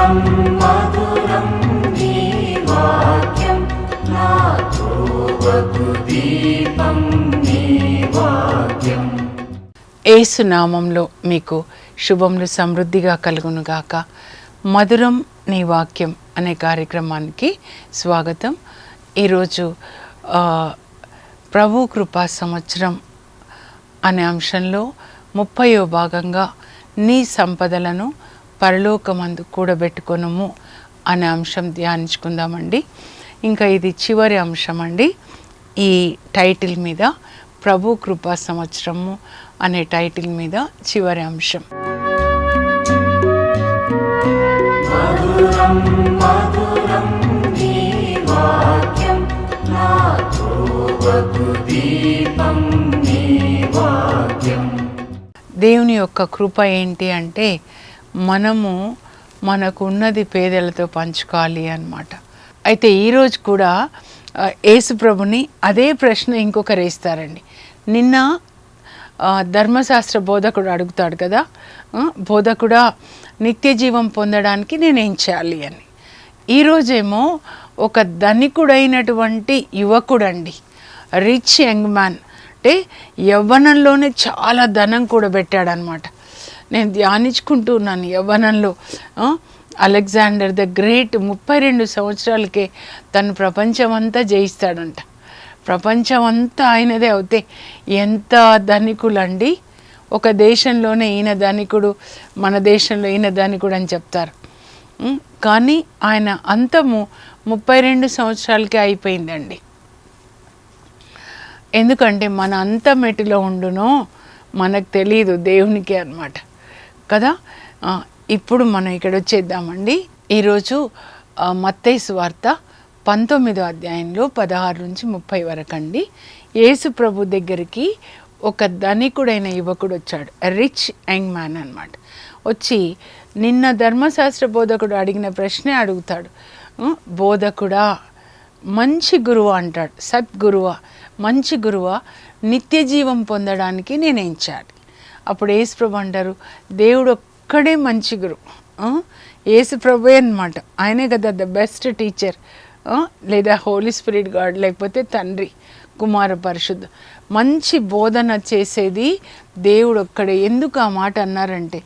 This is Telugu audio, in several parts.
మధురం మధురం నీ వాక్యం నా త్రోవకు దీపం నీ వాక్యం. యేసు నామంలో మీకు శుభములు సమృద్ధిగా కలుగునుగాక. మధురం నీ వాక్యం అనే కార్యక్రమానికి స్వాగతం. ఈరోజు ప్రభు కృపా సంవత్సరం అనే అంశంలో 30వ భాగంగా నీ సంపదలను పరలోకమందు కూడబెట్టుకొనుము అనే అంశం ధ్యానించుకుందామండి. ఇంకా ఇది చివరి అంశం అండి. ఈ టైటిల్ మీద ప్రభు కృపా సంవత్సరము అనే టైటిల్ మీద చివరి అంశం. మధురం మధురం నీ వాక్యం నా త్రోవకు దీపం నీ వాక్యం. దేవుని యొక్క కృప ఏంటి అంటే మనకున్నది పేదలతో పంచుకోవాలి అన్నమాట. అయితే ఈరోజు కూడా యేసు ప్రభుని అదే ప్రశ్న ఇంకొకరు వేస్తారండి. నిన్న ధర్మశాస్త్ర బోధకుడు అడుగుతాడు కదా, బోధకుడా నిత్య జీవం పొందడానికి నేనేం చేయాలి అని. ఈరోజేమో ఒక ధనికుడైనటువంటి యువకుడండి, రిచ్ యంగ్ మ్యాన్, అంటే యవ్వనంలోనే చాలా ధనం కూడా పెట్టాడనమాట. నేను ధ్యానించుకుంటూ ఉన్నాను. యవ్వనంలో అలెగ్జాండర్ ద గ్రేట్ 32 సంవత్సరాలకే తను ప్రపంచం అంతా జయిస్తాడంట. ప్రపంచం అంతా ఆయనదే అవుతే ఎంత ధనికులండి. ఒక దేశంలోనే ఈయన ధనికుడు, మన దేశంలో ఈయన ధనికుడు అని చెప్తారు. కానీ ఆయన అంతము 32 సంవత్సరాలకే అయిపోయిందండి. ఎందుకంటే మన అంతం ఎటులో ఉండునో మనకు తెలియదు, దేవునికి అన్నమాట కదా. ఇప్పుడు మనం ఇక్కడ వచ్చేద్దామండి. ఈరోజు మత్తయి సువార్త 19వ అధ్యాయంలో 16 నుంచి 30 వరకు అండి. యేసు ప్రభు దగ్గరికి ఒక ధనికుడైన యువకుడు వచ్చాడు, రిచ్ యంగ్ మ్యాన్ అన్నమాట. వచ్చి నిన్న ధర్మశాస్త్ర బోధకుడు అడిగిన ప్రశ్నే అడుగుతాడు. బోధకుడా, మంచి గురువు అంటాడు, సద్గురువా, మంచి గురువా, నిత్య జీవం పొందడానికి నేనేం చేయాలి? అప్పుడు యేసు ప్రభు అంటారు, దేవుడు ఒక్కడే మంచి గురువు, యేసు ప్రభువే అన్నమాట. ఆయనే కదా ద బెస్ట్ టీచర్, లేదా హోలీ స్పిరిట్ గాడ్, లేకపోతే తండ్రి, కుమార, పరిశుద్ధ. మంచి బోధన చేసేది దేవుడు ఒక్కడే. ఎందుకు ఆ మాట అన్నారంటే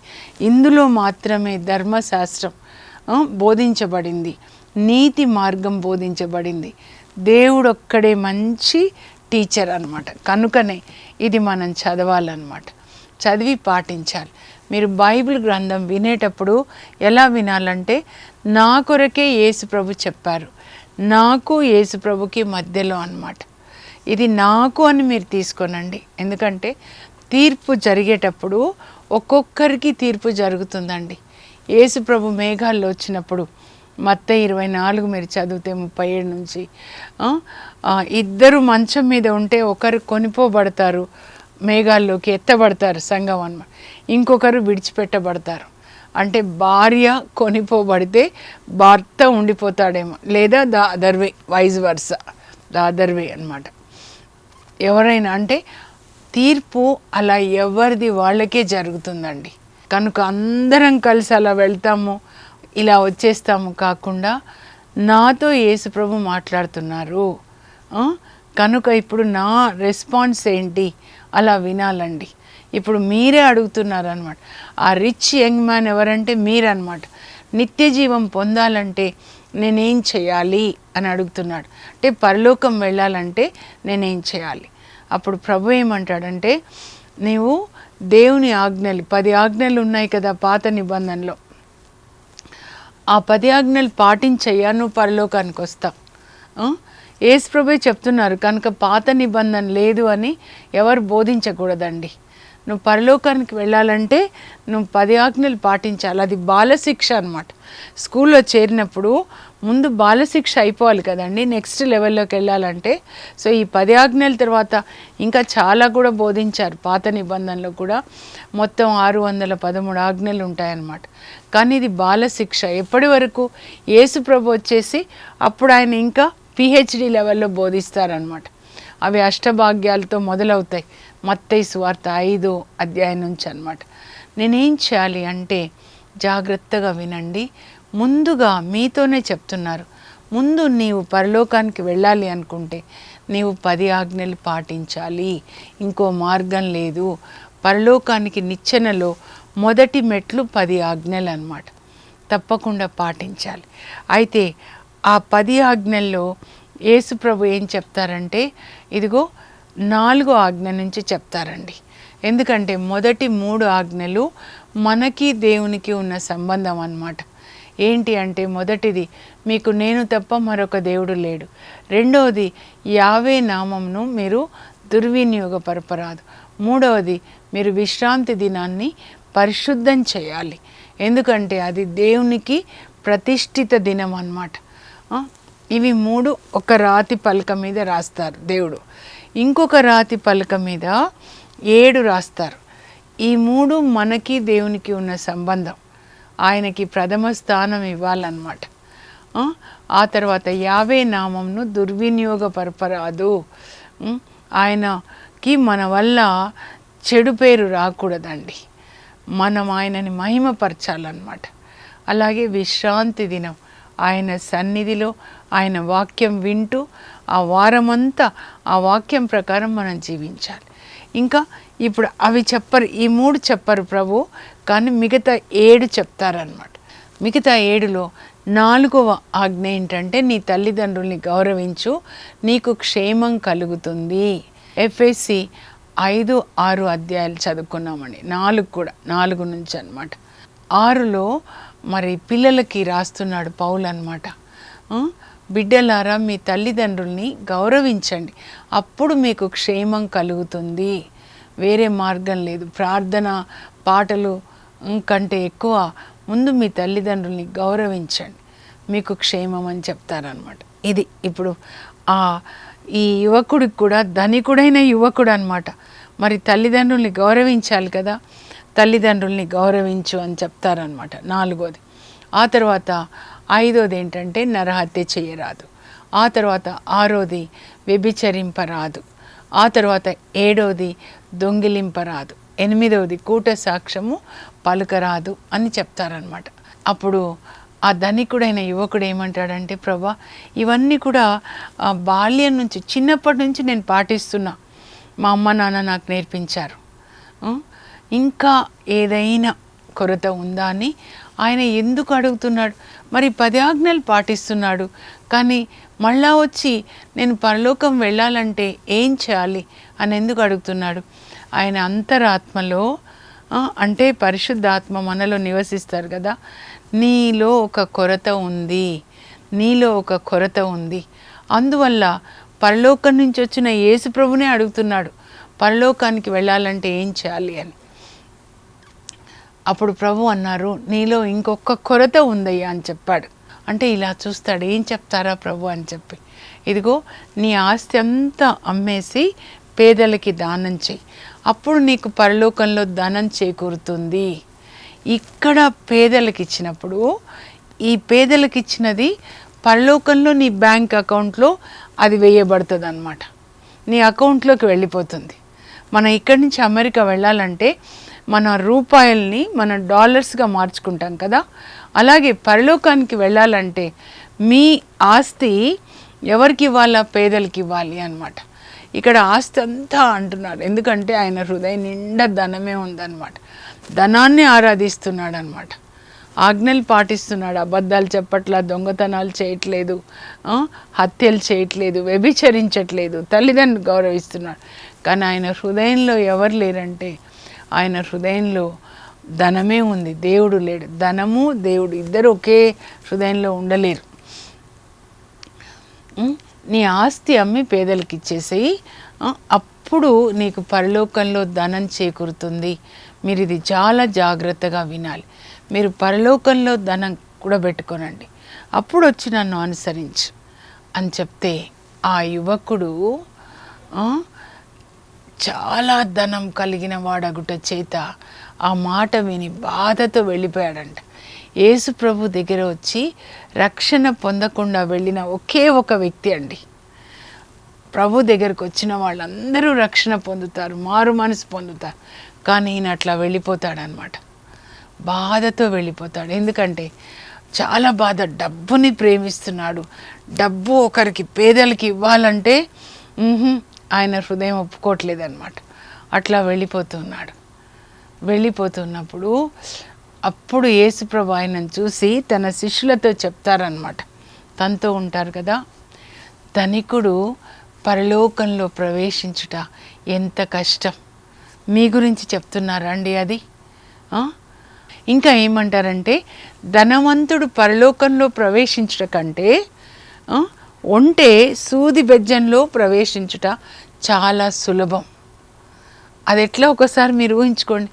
ఇందులో మాత్రమే ధర్మశాస్త్రం బోధించబడింది, నీతి మార్గం బోధించబడింది. దేవుడు ఒక్కడే మంచి టీచర్ అన్నమాట. కనుకనే ఇది మనం చదవాలన్నమాట, చదివి పాటించాలి. మీరు బైబిల్ గ్రంథం వినేటప్పుడు ఎలా వినాలంటే, నా కొరకే యేసు ప్రభు చెప్పారు, నాకు యేసు ప్రభుకి మధ్యలో అన్నమాట. ఇది నాకు అని మీరు తీసుకోనండి. ఎందుకంటే తీర్పు జరిగేటప్పుడు ఒక్కొక్కరికి తీర్పు జరుగుతుందండి. యేసు ప్రభు మేఘాల్లో వచ్చినప్పుడు మత్తయి 24 మీరు చదివితే 37 నుంచి, ఇద్దరు మంచం మీద ఉంటే ఒకరు కొనిపోబడతారు, మేఘాల్లోకి ఎత్తబడతారు సంఘం అన్నమాట, ఇంకొకరు విడిచిపెట్టబడతారు. అంటే భార్య కొనిపోబడితే భర్త ఉండిపోతాడేమో, లేదా the other way, vice versa, the other way అన్నమాట. ఎవరైనా అంటే తీర్పు అలా ఎవరిది వాళ్ళకే జరుగుతుందండి. కనుక అందరం కలిసి అలా వెళ్తాము, ఇలా వచ్చేస్తాము కాకుండా నాతో యేసు ప్రభు మాట్లాడుతున్నారు. కనుక ఇప్పుడు నా రెస్పాన్స్ ఏంటి అలా వినాలండి. ఇప్పుడు మీరే అడుగుతున్నారు అనమాట. ఆ రిచ్ యంగ్ మ్యాన్ ఎవరంటే మీరన్నమాట. నిత్య జీవం పొందాలంటే నేనేం చేయాలి అని అడుగుతున్నాడు. అంటే పరలోకం వెళ్ళాలంటే నేనేం చేయాలి? అప్పుడు ప్రభు ఏమంటాడంటే, నీవు దేవుని ఆజ్ఞలు, 10 ఆజ్ఞలు ఉన్నాయి కదా పాత నిబంధనలో, ఆ 10 ఆజ్ఞలు పాటించయ్యా నువ్వు పరలోకానికి వస్తావు. యేసు ప్రభువే చెప్తున్నారు. కనుక పాత నిబంధన లేదు అని ఎవరు బోధించకూడదండి. నువ్వు పరలోకానికి వెళ్ళాలంటే నువ్వు 10 ఆజ్ఞలు పాటించాలి. అది బాలశిక్ష అన్నమాట. స్కూల్లో చేరినప్పుడు ముందు బాలశిక్ష అయిపోవాలి కదండి, నెక్స్ట్ లెవెల్లోకి వెళ్ళాలంటే. సో ఈ 10 ఆజ్ఞల తర్వాత ఇంకా చాలా కూడా బోధించారు. పాత నిబంధనలో కూడా మొత్తం 613 ఆజ్ఞలు ఉంటాయన్నమాట. కానీ ఇది బాలశిక్ష. ఎప్పటి వరకు? యేసు ప్రభు వచ్చేసి అప్పుడు ఆయన ఇంకా PhD లెవెల్లో బోధిస్తారనమాట. అవి అష్టభాగ్యాలతో మొదలవుతాయి. మత్తయి సువార్త 5వ అధ్యాయం నుంచి అన్నమాట. నేనేం చేయాలి అంటే, జాగ్రత్తగా వినండి, ముందుగా మీతోనే చెప్తున్నారు. ముందు నీవు పరలోకానికి వెళ్ళాలి అనుకుంటే నీవు 10 ఆజ్ఞలు పాటించాలి, ఇంకో మార్గం లేదు. పరలోకానికి నిచ్చెనలో మొదటి మెట్లు 10 ఆజ్ఞలు అన్నమాట. తప్పకుండా పాటించాలి. అయితే ఆ 10 ఆజ్ఞల్లో యేసు ప్రభు ఏం చెప్తారంటే ఇదిగో 4వ ఆజ్ఞ నుంచి చెప్తారండి. ఎందుకంటే మొదటి 3 ఆజ్ఞలు మనకి దేవునికి ఉన్న సంబంధం అన్నమాట. ఏంటి అంటే మొదటిది, మీకు నేను తప్ప మరొక దేవుడు లేడు. రెండవది, యావే నామంను మీరు దుర్వినియోగపరపరాదు. మూడవది, మీరు విశ్రాంతి దినాన్ని పరిశుద్ధం చేయాలి, ఎందుకంటే అది దేవునికి ప్రతిష్ఠిత దినం అన్నమాట. ఇవి 3 ఒక రాతి పలక మీద రాస్తారు దేవుడు. ఇంకొక రాతి పలక మీద 7 రాస్తారు. ఈ 3 మనకి దేవునికి ఉన్న సంబంధం. ఆయనకి ప్రథమ స్థానం ఇవ్వాలన్నమాట. ఆ తర్వాత యావే నామంను దుర్వినియోగపరపరాదు. ఆయనకి మన వల్ల చెడు పేరు రాకూడదండి. మనం ఆయనని మహిమపరచాలన్నమాట. అలాగే విశ్రాంతి దినం ఆయన సన్నిధిలో ఆయన వాక్యం వింటూ ఆ వారమంతా ఆ వాక్యం ప్రకారం మనం జీవించాలి. ఇంకా ఇప్పుడు అవి చెప్పరు, ఈ 3 చెప్పరు ప్రభు, కానీ మిగతా 7 చెప్తారనమాట. మిగతా 7లో 4వ ఆజ్ఞ ఏంటంటే నీ తల్లిదండ్రుల్ని గౌరవించు, నీకు క్షేమం కలుగుతుంది. ఎఫ్ఎస్సి 5-6 అధ్యాయాలు చదువుకున్నామండి. 4 కూడా 4 నుంచి అన్నమాట. 6లో మరి పిల్లలకి రాస్తున్నాడు పౌలు అన్నమాట. బిడ్డలారా మీ తల్లిదండ్రుల్ని గౌరవించండి, అప్పుడు మీకు క్షేమం కలుగుతుంది. వేరే మార్గం లేదు. ప్రార్థన పాటలు కంటే ఎక్కువ ముందు మీ తల్లిదండ్రుల్ని గౌరవించండి, మీకు క్షేమం అని చెప్తారనమాట. ఇది ఇప్పుడు ఈ యువకుడికి కూడా, ధనికుడైన యువకుడు అనమాట, మరి తల్లిదండ్రుల్ని గౌరవించాలి కదా, తల్లిదండ్రుల్ని గౌరవించు అని చెప్తారనమాట. 4వది. ఆ తర్వాత 5వది ఏంటంటే నరహత్య చేయరాదు. ఆ తర్వాత 6వది వ్యభిచరింపరాదు. ఆ తర్వాత 7వది దొంగిలింపరాదు. 8వది కూట సాక్ష్యము పలుకరాదు అని చెప్తారనమాట. అప్పుడు ఆ ధనికుడైన యువకుడు ఏమంటాడంటే, ప్రభా ఇవన్నీ కూడా బాల్యం నుంచి, చిన్నప్పటి నుంచి నేను పాటిస్తున్నా, మా అమ్మ నాన్న నాకు నేర్పించారు, ఇంకా ఏదైనా కొరత ఉందా అని ఆయన ఎందుకు అడుగుతున్నాడు? మరి 10 ఆజ్ఞలు పాటిస్తున్నాడు, కానీ మళ్ళా వచ్చి నేను పరలోకం వెళ్ళాలంటే ఏం చేయాలి అని ఎందుకు అడుగుతున్నాడు? ఆయన అంతరాత్మలో, అంటే పరిశుద్ధాత్మ మనలో నివసిస్తారు కదా, నీలో ఒక కొరత ఉంది, నీలో ఒక కొరత ఉంది. అందువల్ల పరలోకం నుంచి వచ్చిన యేసు ప్రభునే అడుగుతున్నాడు, పరలోకానికి వెళ్ళాలంటే ఏం చేయాలి అని. అప్పుడు ప్రభు అన్నారు, నీలో ఇంకొక కొరత ఉందయ్యా అని చెప్పాడు. అంటే ఇలా చూస్తాడు, ఏం చెప్తారా ప్రభు అని చెప్పి, ఇదిగో నీ ఆస్తి అంతా అమ్మేసి పేదలకి దానం చేయి, అప్పుడు నీకు పరలోకంలో ధనం చేకూరుతుంది. ఇక్కడ పేదలకు ఇచ్చినప్పుడు, ఈ పేదలకు ఇచ్చినది పరలోకంలో నీ బ్యాంక్ అకౌంట్లో అది వేయబడుతుంది అన్నమాట, నీ అకౌంట్లోకి వెళ్ళిపోతుంది. మనం ఇక్కడి నుంచి అమెరికా వెళ్ళాలంటే మన రూపాయల్ని మన డాలర్స్గా మార్చుకుంటాం కదా, అలాగే పరలోకానికి వెళ్ళాలంటే మీ ఆస్తి ఎవరికి ఇవ్వాలా? పేదలకి ఇవ్వాలి అన్నమాట. ఇక్కడ ఆస్తి అంతా అంటున్నాడు, ఎందుకంటే ఆయన హృదయం నిండా ధనమే ఉందన్నమాట. ధనాన్ని ఆరాధిస్తున్నాడు అన్నమాట. ఆజ్ఞలు పాటిస్తున్నాడు, అబద్ధాలు చెప్పట్లా, దొంగతనాలు చేయట్లేదు, హత్యలు చేయట్లేదు, వ్యభిచరించట్లేదు, తల్లిదండ్రులు గౌరవిస్తున్నాడు. కానీ ఆయన హృదయంలో ఎవరు లేరంటే ఆయన హృదయంలో ధనమే ఉంది, దేవుడు లేడు. ధనము దేవుడు ఇద్దరు ఒకే హృదయంలో ఉండలేరు. నీ ఆస్తి అమ్మి పేదలకు ఇచ్చేసేయి, అప్పుడు నీకు పరలోకంలో ధనం చేకూరుతుంది. మీరు ఇది చాలా జాగ్రత్తగా వినాలి. మీరు పరలోకంలో ధనం కూడా పెట్టుకోనండి, అప్పుడు వచ్చి నన్ను అనుసరించు అని చెప్తే ఆ యువకుడు చాలా ధనం కలిగిన వాడగుట చేత ఆ మాట విని బాధతో వెళ్ళిపోయాడంట. యేసు ప్రభు దగ్గర వచ్చి రక్షణ పొందకుండా వెళ్ళిన ఒకే ఒక వ్యక్తి అండి. ప్రభు దగ్గరకు వచ్చిన వాళ్ళందరూ రక్షణ పొందుతారు, మారు మనసు పొందుతారు, కానీ ఈయన అట్లా వెళ్ళిపోతాడనమాట, బాధతో వెళ్ళిపోతాడు. ఎందుకంటే చాలా బాధ. డబ్బుని ప్రేమిస్తున్నాడు. డబ్బు ఒకరికి పేదలకి ఇవ్వాలంటే ఆయన హృదయం ఒప్పుకోవట్లేదన్నమాట. అట్లా వెళ్ళిపోతున్నప్పుడు అప్పుడు యేసుప్రభు ఆయనను చూసి తన శిష్యులతో చెప్తారనమాట. తనతో ఉంటారు కదా, ధనికుడు పరలోకంలో ప్రవేశించుట ఎంత కష్టం. మీ గురించి చెప్తున్నారా అండి అది? ఇంకా ఏమంటారంటే, ధనవంతుడు పరలోకంలో ప్రవేశించుట కంటే ఒంటె సూది బెజ్జంలో ప్రవేశించుట చాలా సులభం. అది ఎట్లా ఒకసారి మీరు ఊహించుకోండి.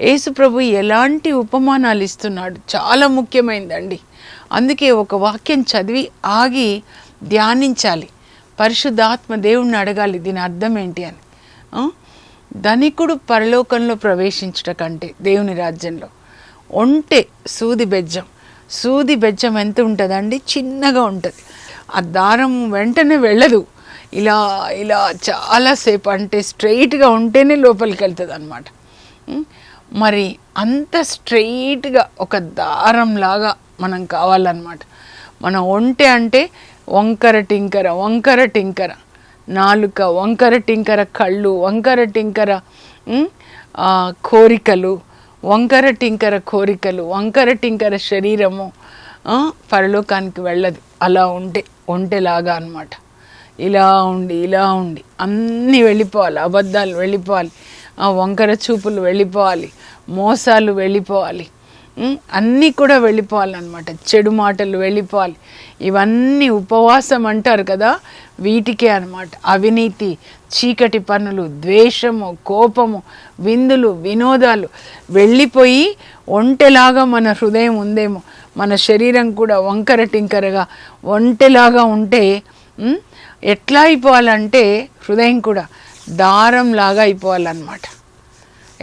యేసు ప్రభు ఎలాంటి ఉపమానాలు ఇస్తున్నాడు, చాలా ముఖ్యమైనదండి. అందుకే ఒక వాక్యం చదివి ఆగి ధ్యానించాలి. పరిశుద్ధాత్మ దేవుణ్ణి అడగాలి దీని అర్థం ఏంటి అని. ధనికుడు పరలోకంలో ప్రవేశించుట కంటే దేవుని రాజ్యంలో ఒంటె సూది బెజ్జం ఎంత ఉంటుందండి? చిన్నగా ఉంటుంది. ఆ దారం వెంటనే వెళ్ళదు. ఇలా ఇలా చాలాసేపు, అంటే స్ట్రైట్గా ఉంటేనే లోపలికి వెళ్తుంది అన్నమాట. మరి అంత స్ట్రైట్గా ఒక దారంలాగా మనం కావాలన్నమాట. మన ఒంటె అంటే వంకర టింకర నాలుక, వంకర టింకర కళ్ళు, వంకర టింకర కోరికలు, వంకర టింకర శరీరము పరలోకానికి వెళ్ళదు. అలా ఒంటెలాగా అన్నమాట. ఇలా ఉండి అన్నీ వెళ్ళిపోవాలి. అబద్ధాలు వెళ్ళిపోవాలి, వంకర చూపులు వెళ్ళిపోవాలి, మోసాలు వెళ్ళిపోవాలి, అన్నీ కూడా వెళ్ళిపోవాలన్నమాట. చెడు మాటలు వెళ్ళిపోవాలి. ఇవన్నీ ఉపవాసం అంటారు కదా, వీటికే అన్నమాట. అవినీతి, చీకటి పనులు, ద్వేషము, కోపము, విందులు, వినోదాలు వెళ్ళిపోయి ఒంటెలాగా మన హృదయం ఉందేమో, మన శరీరం కూడా వంకర టింకరగా ఒంటెలాగా ఉంటే ఎట్లా అయిపోవాలంటే హృదయం కూడా దారంలాగా అయిపోవాలన్నమాట.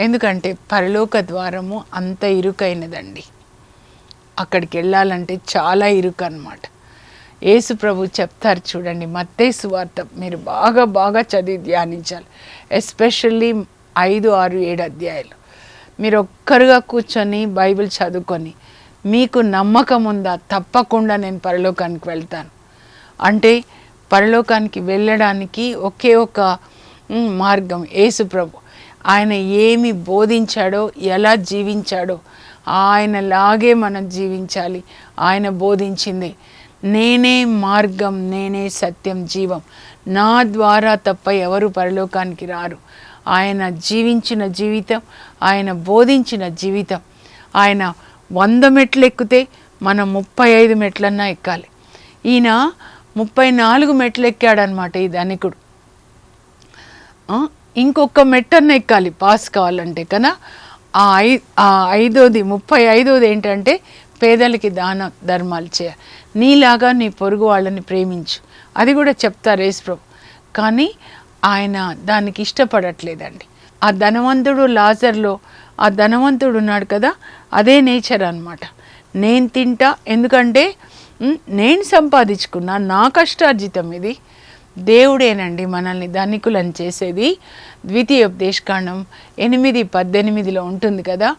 ఎందుకంటే పరలోక ద్వారము అంత ఇరుకైనదండి. అక్కడికి వెళ్ళాలంటే చాలా ఇరుకు అన్నమాట. యేసు ప్రభు చెప్తారు చూడండి, మత్తయి సువార్త మీరు బాగా చదివి ధ్యానించాలి. ఎస్పెషల్లీ 5, 6, 7 అధ్యాయాలు మీరు ఒక్కరుగా కూర్చొని బైబిల్ చదువుకొని, మీకు నమ్మకం ఉందా తప్పకుండా నేను పరలోకానికి వెళ్తాను అంటే, పరలోకానికి వెళ్ళడానికి ఒకే ఒక మార్గం యేసు ప్రభు. ఆయన ఏమి బోధించాడో, ఎలా జీవించాడో ఆయనలాగే మనం జీవించాలి. ఆయన బోధించింది, నేనే మార్గం, నేనే సత్యం, జీవం, నా ద్వారా తప్ప ఎవరు పరలోకానికి రారు. ఆయన జీవించిన జీవితం, ఆయన బోధించిన జీవితం. ఆయన 100 మెట్లు ఎక్కితే మనం 35 మెట్లన్నా ఎక్కాలి. ఈయన 34 మెట్లు ఎక్కాడనమాట ఈ ధనికుడు. ఇంకొక మెట్టన్న ఎక్కాలి పాస్ కావాలంటే కదా. ఆ 35ది ఏంటంటే పేదలకి దాన ధర్మాలు చేయాలి. నీలాగా నీ పొరుగు వాళ్ళని ప్రేమించు, అది కూడా చెప్తారు యేసు ప్రభు. కానీ ఆయన దానికి ఇష్టపడట్లేదండి. ఆ ధనవంతుడు లాజర్లో, ఆ ధనవంతుడు ఉన్నాడు కదా, అదే నేచర్ అన్నమాట. నేను తింటా, ఎందుకంటే నేను సంపాదించుకున్నా, నా కష్టార్జితం ఇది. దేవుడేనండి మనల్ని ధనికులను చేసేది. ద్వితీయోపదేశకాండం 8:18 ఉంటుంది కదా,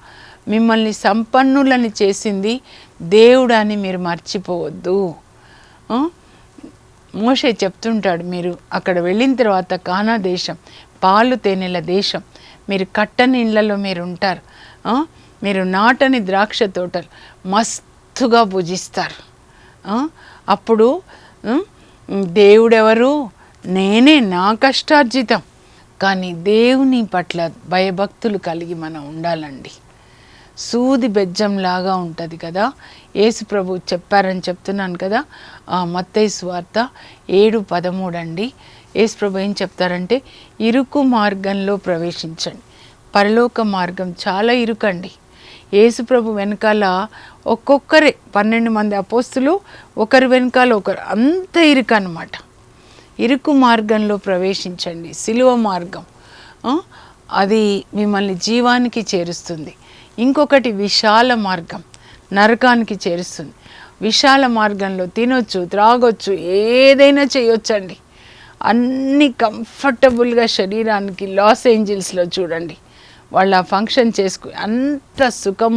మిమ్మల్ని సంపన్నులని చేసింది దేవుడు అని మీరు మర్చిపోవద్దు. మోషే చెప్తుంటాడు, మీరు అక్కడ వెళ్ళిన తర్వాత కానా దేశం, పాలు తేనెల దేశం, మీరు కట్టని ఇళ్లలో మీరు ఉంటారు, మీరు నాటని ద్రాక్ష తోటలు మస్తుగా భుజిస్తారు. అప్పుడు దేవుడెవరు? నేనే, నా కష్టార్జితం. కానీ దేవుని పట్ల భయభక్తులు కలిగి మనం ఉండాలండి. సూది బెజ్జంలాగా ఉంటుంది కదా, యేసు ప్రభు చెప్పారని చెప్తున్నాను కదా. మత్తయి సువార్త 7:13 అండి. యేసు ప్రభు ఏం చెప్తారంటే, ఇరుకు మార్గంలో ప్రవేశించండి. పరలోక మార్గం చాలా ఇరుకండి. యేసు ప్రభు వెనకాల ఒక్కొక్కరే 12 మంది అపోస్తులు, ఒకరి వెనకాల ఒకరు, అంత ఇరుకు అన్నమాట. ఇరుకు మార్గంలో ప్రవేశించండి. సిలువ మార్గం అది మిమ్మల్ని జీవానికి చేరుస్తుంది. ఇంకొకటి విశాల మార్గం నరకానికి చేరుస్తుంది. విశాల మార్గంలో తినొచ్చు, త్రాగొచ్చు, ఏదైనా చేయొచ్చండి. అన్ని కంఫర్టబుల్గా శరీరానికి. లాస్ ఏంజల్స్లో చూడండి, వాళ్ళు ఆ ఫంక్షన్ అంత సుఖం,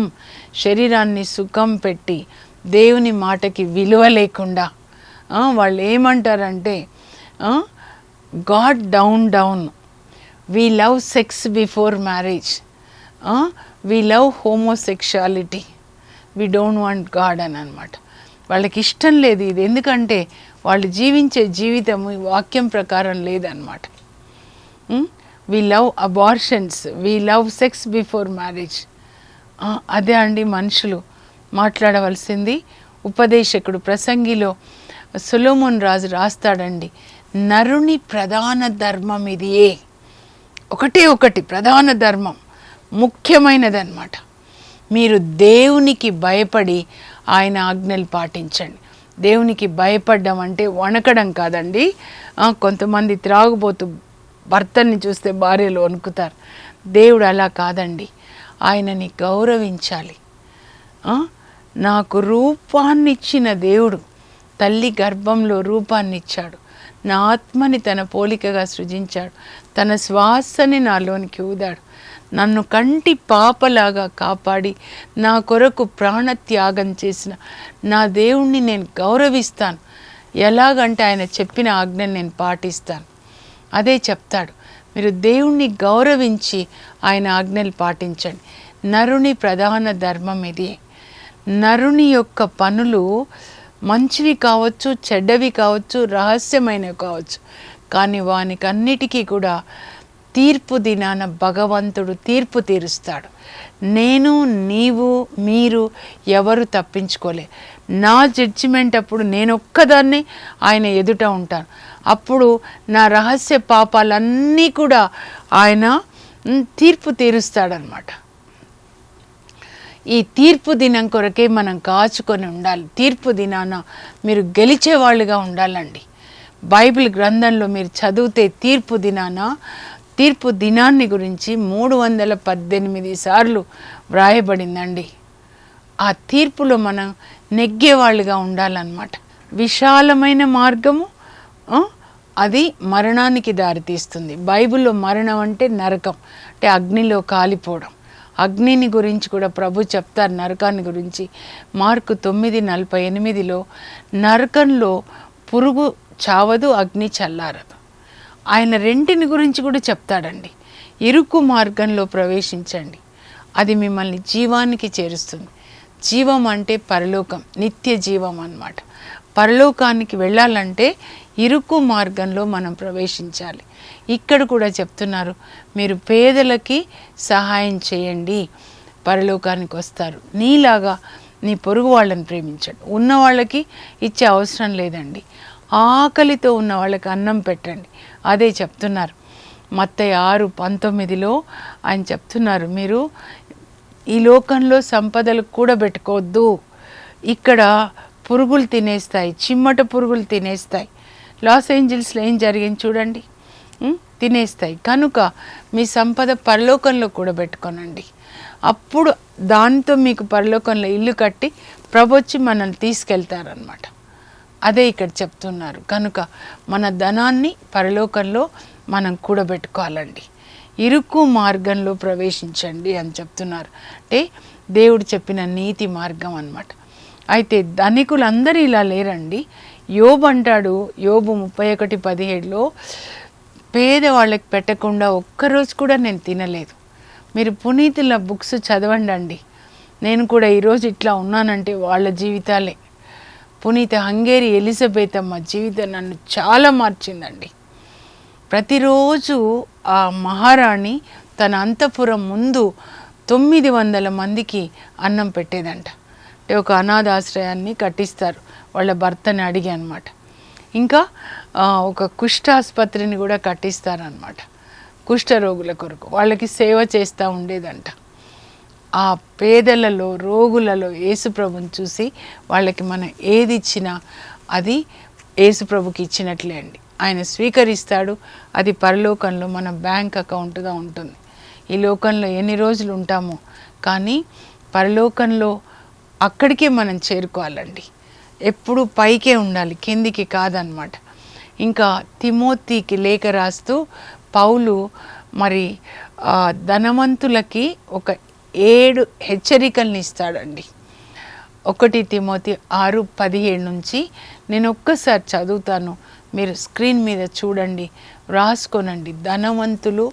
శరీరాన్ని సుఖం పెట్టి దేవుని మాటకి విలువ లేకుండా వాళ్ళు ఏమంటారంటే God down we love sex before marriage, we love homosexuality, we don't want God అని అనమాట. వాళ్ళకి ఇష్టం లేదు ఇది, ఎందుకంటే వాళ్ళు జీవించే జీవితం వాక్యం ప్రకారం లేదన్నమాట. We love abortions, we love sex before marriage. అదే అండి మనుషులు మాట్లాడవలసింది. ఉపదేశకుడు ప్రసంగిలో సొలొమోన్ రాజు రాస్తాడండి, నరుని ప్రధాన ధర్మం ఇదియే. ఒకటి ప్రధాన ధర్మం, ముఖ్యమైనది అన్నమాట. మీరు దేవునికి భయపడి ఆయన ఆజ్ఞలు పాటించండి. దేవునికి భయపడడం అంటే వణకడం కాదండి. కొంతమంది త్రాగుబోతు భర్తని చూస్తే భార్యలు వణుకుతారు. దేవుడు అలా కాదండి, ఆయనని గౌరవించాలి. నాకు రూపాన్నిచ్చిన దేవుడు, తల్లి గర్భంలో రూపాన్నిచ్చాడు, నా ఆత్మని తన పోలికగా సృజించాడు, తన శ్వాసని నాలోనికి ఊదాడు, నన్ను కంటి పాపలాగా కాపాడి నా కొరకు ప్రాణత్యాగం చేసిన నా దేవుణ్ణి నేను గౌరవిస్తాను. ఎలాగంటే ఆయన చెప్పిన ఆజ్ఞను నేను పాటిస్తాను. అదే చెప్తాడు, మీరు దేవుణ్ణి గౌరవించి ఆయన ఆజ్ఞలు పాటించండి. నరుని ప్రధాన ధర్మం ఇది. నరుని యొక్క పనులు మంచివి కావచ్చు, చెడ్డవి కావచ్చు, రహస్యమైనవి కావచ్చు, కానీ వానికన్నిటికీ కూడా తీర్పు దినాన భగవంతుడు తీర్పు తీరుస్తాడు. నేను, నీవు, మీరు ఎవరు తప్పించుకోలే. నా జడ్జిమెంట్ అప్పుడు నేను ఒక్కదాన్ని ఆయన ఎదుట ఉంటాను. అప్పుడు నా రహస్య పాపాలన్నీ కూడా ఆయన తీర్పు తీరుస్తాడనమాట. ఈ తీర్పు దినం కొరకే మనం కాచుకొని ఉండాలి. తీర్పు దినాన మీరు గెలిచేవాళ్ళుగా ఉండాలండి. బైబిల్ గ్రంథంలో మీరు చదివితే తీర్పు దినాన్ని గురించి 318 సార్లు వ్రాయబడిందండి. ఆ తీర్పులో మనం నెగ్గేవాళ్ళుగా ఉండాలన్నమాట. విశాలమైన మార్గము అది మరణానికి దారితీస్తుంది. బైబిల్లో మరణం అంటే నరకం, అంటే అగ్నిలో కాలిపోవడం. అగ్నిని గురించి కూడా ప్రభు చెప్తారు, నరకాన్ని గురించి. మార్కు 9:48 నరకంలో పురుగు చావదు, అగ్ని చల్లారదు. ఆయన రెంటిని గురించి కూడా చెప్తాడండి. ఇరుకు మార్గంలో ప్రవేశించండి, అది మిమ్మల్ని జీవానికి చేరుస్తుంది. జీవం అంటే పరలోకం, నిత్య జీవం అన్నమాట. పరలోకానికి వెళ్ళాలంటే ఇరుకు మార్గంలో మనం ప్రవేశించాలి. ఇక్కడ కూడా చెప్తున్నారు, మీరు పేదలకి సహాయం చేయండి, పరలోకానికి వస్తారు. నీలాగా నీ పొరుగు వాళ్ళని ప్రేమించండి. ఉన్న వాళ్ళకి ఇచ్చే అవసరం లేదండి, ఆకలితో ఉన్న వాళ్ళకి అన్నం పెట్టండి. అదే చెప్తున్నారు. మత్తయి 6:19 ఆయన చెప్తున్నారు, మీరు ఈ లోకంలో సంపదలు కూడా పెట్టుకోవద్దు, ఇక్కడ పురుగులు తినేస్తాయి, చిమ్మట పురుగులు తినేస్తాయి. లాస్ ఏంజల్స్లో ఏం జరిగింది చూడండి, తినేస్తాయి. కనుక మీ సంపద పరలోకంలో కూడా పెట్టుకోనండి, అప్పుడు దానితో మీకు పరలోకంలో ఇల్లు కట్టి ప్రభు వచ్చి మనల్ని తీసుకెళ్తారనమాట. అదే ఇక్కడ చెప్తున్నారు. కనుక మన ధనాన్ని పరలోకంలో మనం కూడబెట్టుకోవాలండి. ఇరుకు మార్గంలో ప్రవేశించండి అని చెప్తున్నారు. అంటే దేవుడు చెప్పిన నీతి మార్గం అన్నమాట. అయితే ధనికులందరూ ఇలా లేరండి. యోబు అంటాడు, యోబు 31:17 పేదవాళ్ళకి పెట్టకుండా ఒక్కరోజు కూడా నేను తినలేదు. మీరు పునీతుల బుక్స్ చదవండి. నేను కూడా ఈరోజు ఇట్లా ఉన్నానంటే వాళ్ళ జీవితాలే. పునీత హంగేరి ఎలిజబెత్ అమ్మ జీవితం నన్ను చాలా మార్చిందండి. ప్రతిరోజు ఆ మహారాణి తన అంతఃపురం ముందు 900 మందికి అన్నం పెట్టేదంట. అంటే ఒక అనాథాశ్రయాన్ని కట్టిస్తారు వాళ్ళ భర్తని అడిగి అనమాట. ఇంకా ఒక కుష్ఠాసుపత్రిని కూడా కట్టిస్తారనమాట. కుష్ఠరోగుల కొరకు వాళ్ళకి సేవ చేస్తూ ఉండేదంట. ఆ పేదలలో, రోగులలో యేసుప్రభుని చూసి వాళ్ళకి మనం ఏది ఇచ్చినా అది యేసుప్రభుకి ఇచ్చినట్లే అండి. ఆయన స్వీకరిస్తాడు. అది పరలోకంలో మన బ్యాంక్ అకౌంట్గా ఉంటుంది. ఈ లోకంలో ఎన్ని రోజులు ఉంటామో, కానీ పరలోకంలో అక్కడికే మనం చేరుకోవాలండి. ఎప్పుడు పైకే ఉండాలి, కిందికి కాదనమాట. ఇంకా తిమోతికి లేఖ రాస్తూ పౌలు మరి ధనవంతులకి ఒక 7 హెచ్చరికల్ని ఇస్తాడండి. 1 తిమోతి 6:17 నుంచి నేను ఒక్కసారి చదువుతాను, మీరు స్క్రీన్ మీద చూడండి, రాసుకోనండి. ధనవంతులు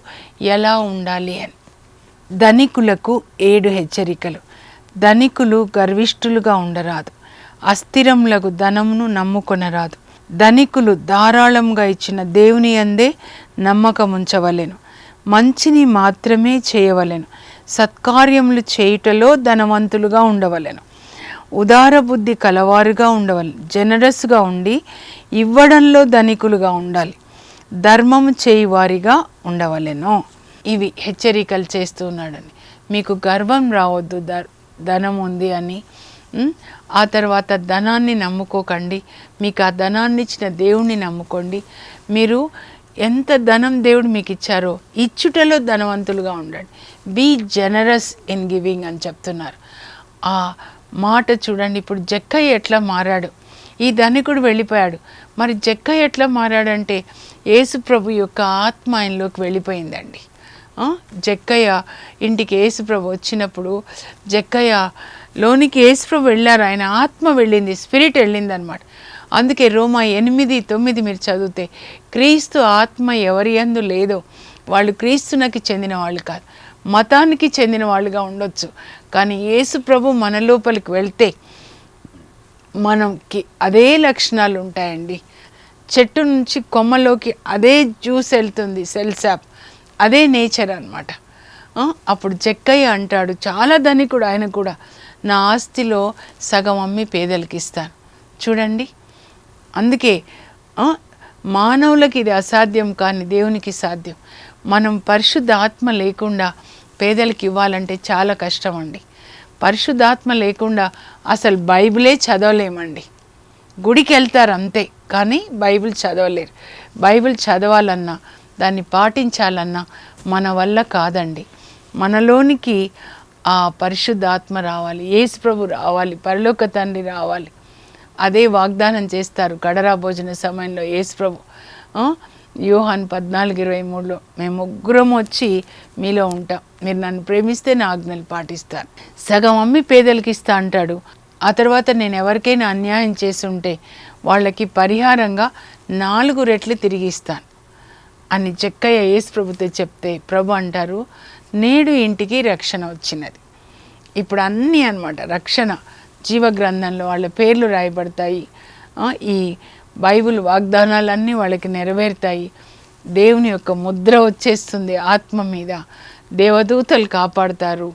ఎలా ఉండాలి అని. ధనికులకు 7 హెచ్చరికలు. ధనికులు గర్విష్ఠులుగా ఉండరాదు, అస్థిరములకు ధనమును నమ్ముకొనరాదు. ధనికులు ధారాళంగా ఇచ్చిన దేవుని యందే నమ్మకముంచవలెను. మంచిని మాత్రమే చేయవలెను. సత్కార్యములు చేయుటలో ధనవంతులుగా ఉండవలెను. ఉదార బుద్ధి కలవారుగా ఉండవలెను. జనరస్గా ఉండి ఇవ్వడంలో ధనికులుగా ఉండాలి. ధర్మము చేయువారిగా ఉండవలెను. ఇవి హెచ్చరికలు చేస్తున్నాడని. మీకు గర్వం రావద్దు ధనం ఉంది అని. ఆ తర్వాత ధనాన్ని నమ్ముకోకండి. మీకు ఆ ధనాన్ని ఇచ్చిన దేవుణ్ణి నమ్ముకోండి. మీరు ఎంత ధనం దేవుడు మీకు ఇచ్చారో ఇచ్చుటలో ధనవంతులుగా ఉండండి. బీ జనరస్ ఇన్ గివింగ్ అని చెప్తున్నారు. ఆ మాట చూడండి. ఇప్పుడు జక్కయ్య ఎట్లా మారాడు, ఈ ధనికుడు వెళ్ళిపోయాడు. మరి జక్కయ్య ఎట్లా మారాడంటే యేసు ప్రభు యొక్క ఆత్మ ఆయనలోకి వెళ్ళిపోయిందండి. జక్కయ్య ఇంటికి యేసు ప్రభు వచ్చినప్పుడు జక్కయ్య లోనికి యేసు ప్రభు వెళ్ళారు, ఆయన ఆత్మ వెళ్ళింది, స్పిరిట్ వెళ్ళింది అనమాట. అందుకే రోమా 8:9 మీరు చదివితే, క్రీస్తు ఆత్మ ఎవరి యందు లేదో వాళ్ళు క్రీస్తునకి చెందిన వాళ్ళు కాదు, మతానికి చెందిన వాళ్ళుగా ఉండొచ్చు. కానీ యేసు ప్రభు మన లోపలికి వెళ్తే మనకి అదే లక్షణాలు ఉంటాయండి. చెట్టు నుంచి కొమ్మలోకి అదే జ్యూస్ వెళ్తుంది, సెల్సాప్, అదే నేచర్ అనమాట. అప్పుడు జక్కయ్య అంటాడు, చాలా ధనికుడు ఆయన కూడా, నా ఆస్తిలో సగం అమ్మి పేదలకి ఇస్తాను. చూడండి, అందుకే మానవులకి ఇది అసాధ్యం కానీ దేవునికి సాధ్యం. మనం పరిశుద్ధాత్మ లేకుండా పేదలకు ఇవ్వాలంటే చాలా కష్టం అండి. పరిశుద్ధాత్మ లేకుండా అసలు బైబిలే చదవలేమండి. గుడికి వెళ్తారు అంతే, కానీ బైబిల్ చదవలేరు. బైబిల్ చదవాలన్నా దాన్ని పాటించాలన్నా మన వల్ల కాదండి. మనలోనికి ఆ పరిశుద్ధాత్మ రావాలి, యేసు ప్రభు రావాలి, పరలోక తండ్రి రావాలి. అదే వాగ్దానం చేస్తారు కడరా భోజన సమయంలో యేసు ప్రభు. యోహాను 14:23లో మేము ముగ్గురం వచ్చి మీలో ఉంటాం, మీరు నన్ను ప్రేమిస్తే నా ఆజ్ఞలు పాటిస్తాను, సగం అమ్మి పేదలకి ఇస్తా అంటాడు. ఆ తర్వాత నేను ఎవరికైనా అన్యాయం చేసి ఉంటే వాళ్ళకి పరిహారంగా 4 రెట్లు తిరిగి ఇస్తాను అని జక్కయ్య యేసు ప్రభుతో చెప్తే ప్రభు అంటారు, నేడు ఇంటికి రక్షణ వచ్చినది. ఇప్పుడు అన్నీ అన్నమాట రక్షణ జీవ గ్రంథంలో వాళ్ళ పేర్లు రాయబడతాయి. ఈ బైబిల్ వాగ్దానాలన్నీ వాళ్ళకి నెరవేరుతాయి. దేవుని యొక్క ముద్ర వచ్చేస్తుంది ఆత్మ మీద. దేవదూతలు కాపాడుతారు.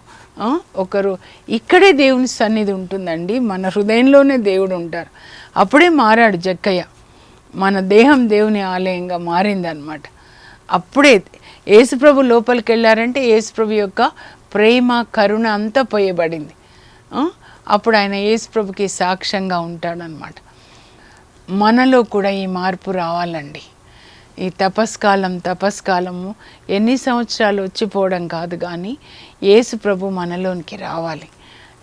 ఒకరు ఇక్కడే దేవుని సన్నిధి ఉంటుందండి, మన హృదయంలోనే దేవుడు ఉంటారు. అప్పుడే మారాడు జక్కయ్య. మన దేహం దేవుని ఆలయంగా మారిందనమాట. అప్పుడే యేసుప్రభు లోపలికి వెళ్ళారంటే యేసుప్రభు యొక్క ప్రేమ కరుణ అంతా పోయబడింది. అప్పుడు ఆయన యేసుప్రభుకి సాక్ష్యంగా ఉంటాడనమాట. మనలో కూడా ఈ మార్పు రావాలండి. ఈ తపస్కాలము ఎన్ని సంవత్సరాలు వచ్చిపోవడం కాదు, కానీ యేసుప్రభు మనలోనికి రావాలి.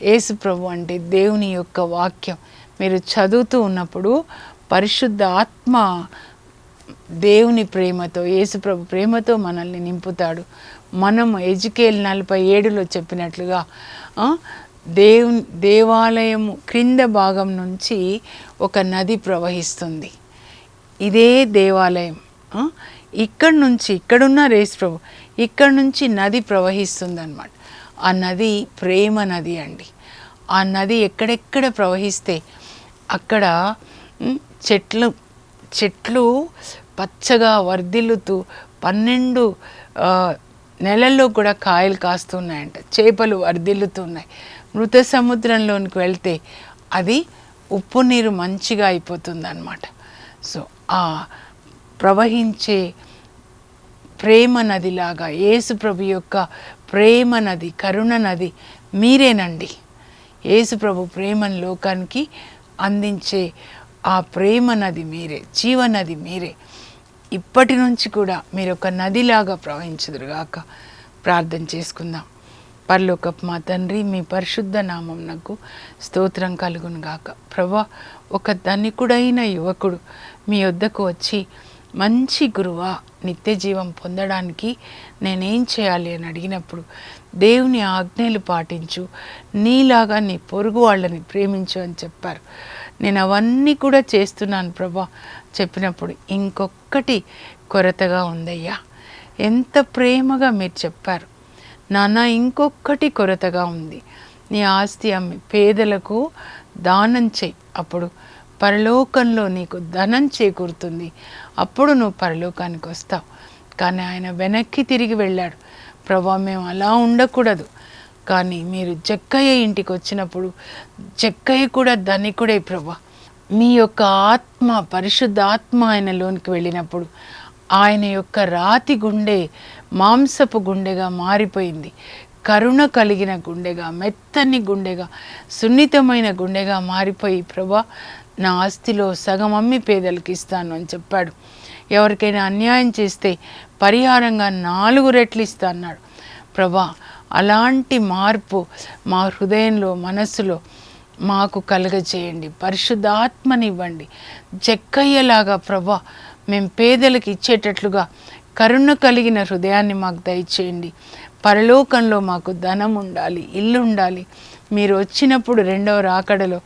యేసుప్రభు అంటే దేవుని యొక్క వాక్యం. మీరు చదువుతూ ఉన్నప్పుడు పరిశుద్ధ ఆత్మ దేవుని ప్రేమతో, యేసుప్రభు ప్రేమతో మనల్ని నింపుతాడు. మనం ఎజికేల్ 47లో చెప్పినట్లుగా దేవాలయము క్రింద భాగం నుంచి ఒక నది ప్రవహిస్తుంది. ఇదే దేవాలయం. ఇక్కడి నుంచి, ఇక్కడున్న యేసుప్రభు, ఇక్కడి నుంచి నది ప్రవహిస్తుంది అన్నమాట. ఆ నది ప్రేమ నది అండి. ఆ నది ఎక్కడెక్కడ ప్రవహిస్తే అక్కడ చెట్లు పచ్చగా వర్ధిల్లుతూ 12 నెలల్లో కూడా కాయలు కాస్తున్నాయంట. చేపలు వర్ధిల్లుతున్నాయి. మృత సముద్రంలోనికి వెళ్తే అది ఉప్పు నీరు మంచిగా అయిపోతుంది అన్నమాట. సో ఆ ప్రవహించే ప్రేమ నదిలాగా యేసుప్రభు యొక్క ప్రేమ నది, కరుణ నది మీరేనండి. యేసుప్రభు ప్రేమను లోకానికి అందించే ఆ ప్రేమ నది మీరే, జీవనది మీరే. ఇప్పటి నుంచి కూడా మీరు ఒక నదిలాగా ప్రవహించుదురుగాక. ప్రార్థన చేసుకుందాం. పరలోకపు మా తండ్రి, మీ పరిశుద్ధ నామమునకు స్తోత్రం కలుగును గాక. ప్రభా, ఒక ధనికుడైన యువకుడు మీ వద్దకు వచ్చి మంచి గురువా, నిత్య జీవం పొందడానికి నేనేం చేయాలి అని అడిగినప్పుడు దేవుని ఆజ్ఞలు పాటించు, నీలాగా నీ పొరుగు వాళ్ళని ప్రేమించు అని చెప్పారు. నేను అవన్నీ కూడా చేస్తున్నాను ప్రభా చెప్పినప్పుడు ఇంకొక్కటి కొరతగా ఉందయ్యా. ఎంత ప్రేమగా మీరు చెప్పారు, నాన్న ఇంకొక్కటి కొరతగా ఉంది, నీ ఆస్తి అమ్మి పేదలకు దానం చేయి, అప్పుడు పరలోకంలో నీకు ధనం చేకూరుతుంది, అప్పుడు నువ్వు పరలోకానికి వస్తావు. కానీ ఆయన వెనక్కి తిరిగి వెళ్ళాడు. ప్రభా మేము అలా ఉండకూడదు, కానీ మీరు జక్కయ్య ఇంటికి వచ్చినప్పుడు జక్కయ్య కూడా ధనికుడే ప్రభా. మీ యొక్క ఆత్మ, పరిశుద్ధ ఆత్మ ఆయనలోనికి వెళ్ళినప్పుడు ఆయన యొక్క రాతి గుండె మాంసపు గుండెగా మారిపోయింది. కరుణ కలిగిన గుండెగా, మెత్తని గుండెగా, సున్నితమైన గుండెగా మారిపోయి ప్రభా నా ఆస్తిలో సగం అమ్మి పేదలకు ఇస్తాను అని చెప్పాడు. ఎవరికైనా అన్యాయం చేస్తే పరిహారంగా 4 రెట్లు ఇస్తా అన్నాడు. ప్రభా అలాంటి మార్పు మా హృదయంలో, మనస్సులో మాకు కలుగజేయండి, పరిశుద్ధాత్మనివ్వండి. జక్కయ్యలాగా ప్రభా మేము పేదలకు ఇచ్చేటట్లుగా కరుణ కలిగిన హృదయాన్ని మాకు దయచేయండి. పరలోకంలో మాకు ధనం ఉండాలి, ఇల్లు ఉండాలి. మీరు వచ్చినప్పుడు రెండవ రాకడలో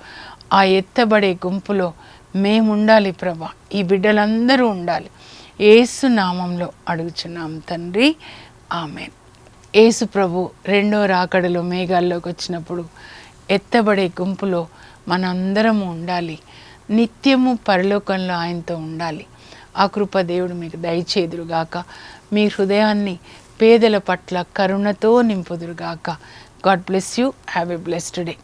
ఆ ఎత్తబడే గుంపులో మేము ఉండాలి ప్రభా. ఈ బిడ్డలందరూ ఉండాలి. యేసు నామంలో అడుగుచున్నాం తండ్రి, ఆమేన్. యేసు ప్రభు రెండో రాకడలో మేఘాల్లోకి వచ్చినప్పుడు ఎత్తబడే గుంపులో మనందరము ఉండాలి, నిత్యము పరలోకంలో ఆయనతో ఉండాలి. ఆ కృప దేవుడు మీకు దయచేదురుగాక. మీ హృదయాన్ని పేదల పట్ల కరుణతో నింపుదురుగాక. God bless you. Have a blessed day.